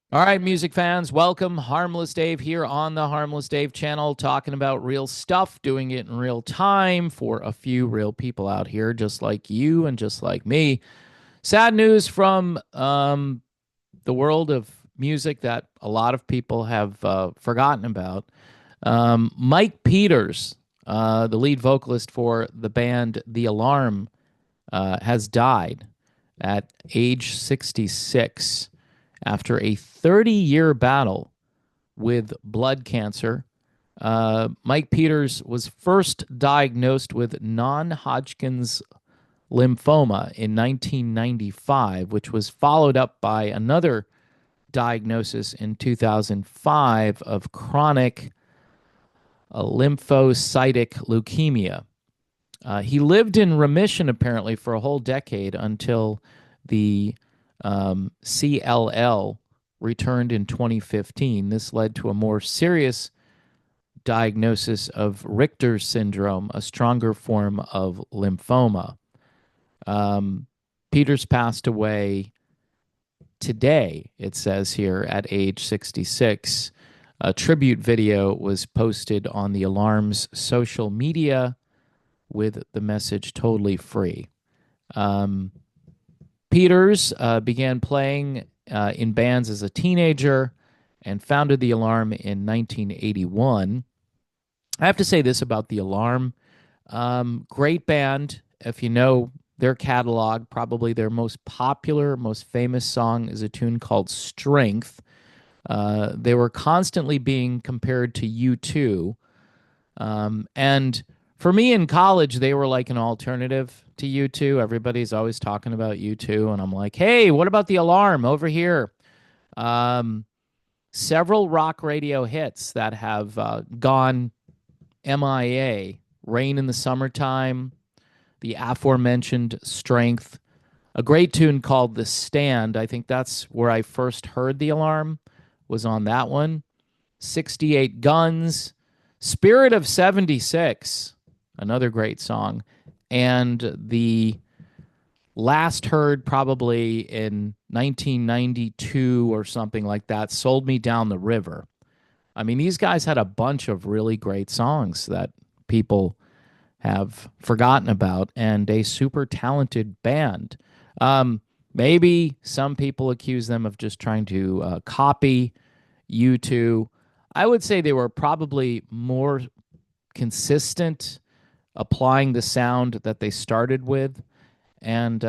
All right, music fans, welcome. Harmless Dave here on the Harmless Dave channel, talking about real stuff, doing it in real time for a few real people out here, just like you and just like me. Sad news from the world of music that a lot of people have forgotten about. Mike Peters, the lead vocalist for the band The Alarm, has died at age 66 after a 30-year battle with blood cancer. Mike Peters was first diagnosed with non Hodgkin's lymphoma in 1995, which was followed up by another diagnosis in 2005 of chronic lymphocytic leukemia. He lived in remission apparently for a whole decade until the CLL returned in 2015. This led to a more serious diagnosis of Richter's syndrome, a stronger form of lymphoma. Um, Peters passed away today, it says here, at age 66. A tribute video was posted on the Alarm's social media with the message totally free. Um, Peters began playing in bands as a teenager and founded The Alarm in 1981. I have to say this about The Alarm. Great band. If you know their catalog, probably their most popular, most famous song is a tune called Strength. They were constantly being compared to U2. And for me in college, they were like an alternative to U2. Everybody's always talking about U2. And I'm like, hey, what about The Alarm over here? Um, Several rock radio hits that have gone MIA. Rain in the Summertime, the aforementioned Strength, a great tune called The Stand. I think that's where I first heard The Alarm, was on that one. 68 Guns, Spirit of 76, another great song. And the last heard probably in 1992 or something like that, Sold Me Down the River. I mean, these guys had a bunch of really great songs that people have forgotten about, and a super talented band. Maybe some people accuse them of just trying to copy U2. I would say they were probably more consistent applying the sound that they started with, and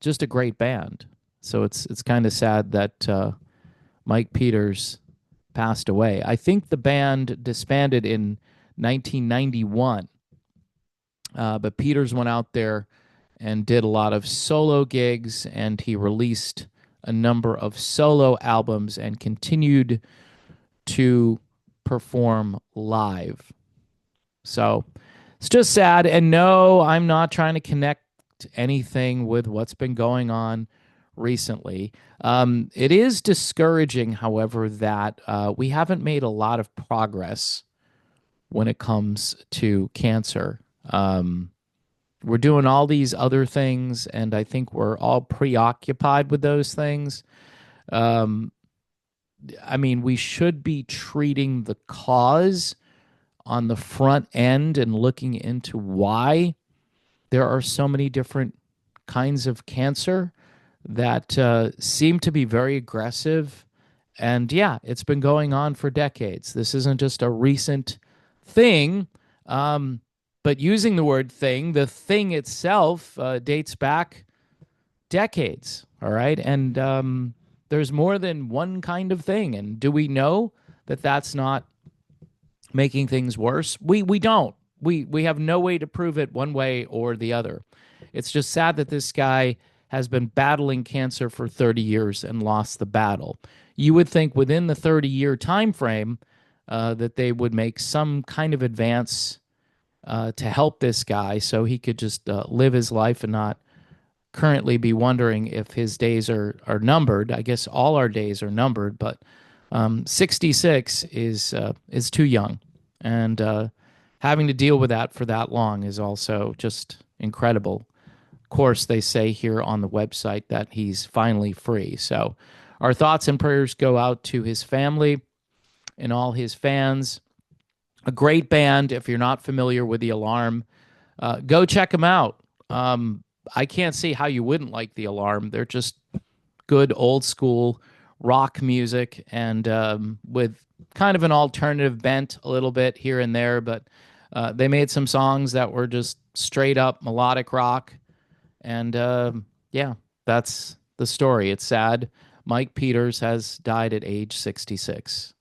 just a great band. So it's kind of sad that Mike Peters passed away. I think the band disbanded in 1991, but Peters went out there and did a lot of solo gigs, and he released a number of solo albums and continued to perform live. So it's just sad. And no, I'm not trying to connect anything with what's been going on recently. It is discouraging, however, that we haven't made a lot of progress when it comes to cancer. We're doing all these other things, and I think we're all preoccupied with those things. Um, I mean, we should be treating the cause on the front end and looking into why there are so many different kinds of cancer that seem to be very aggressive. And yeah, it's been going on for decades. This isn't just a recent thing. Um, but using the word thing, the thing itself dates back decades. All right. And there's more than one kind of thing. And do we know that that's not making things worse? We don't. We have no way to prove it one way or the other. It's just sad that this guy has been battling cancer for 30 years and lost the battle. You would think within the 30-year time frame that they would make some kind of advance to help this guy so he could just live his life and not currently be wondering if his days are numbered. I guess all our days are numbered, but 66 is too young, and having to deal with that for that long is also just incredible. Of course, they say here on the website that he's finally free. So, Our thoughts and prayers go out to his family and all his fans. A great band. If you're not familiar with the Alarm, go check them out. I can't see how you wouldn't like the Alarm. They're just good old school rock music, and with kind of an alternative bent a little bit here and there, but they made some songs that were just straight up melodic rock. And yeah, that's the story. It's sad. Mike Peters has died at age 66.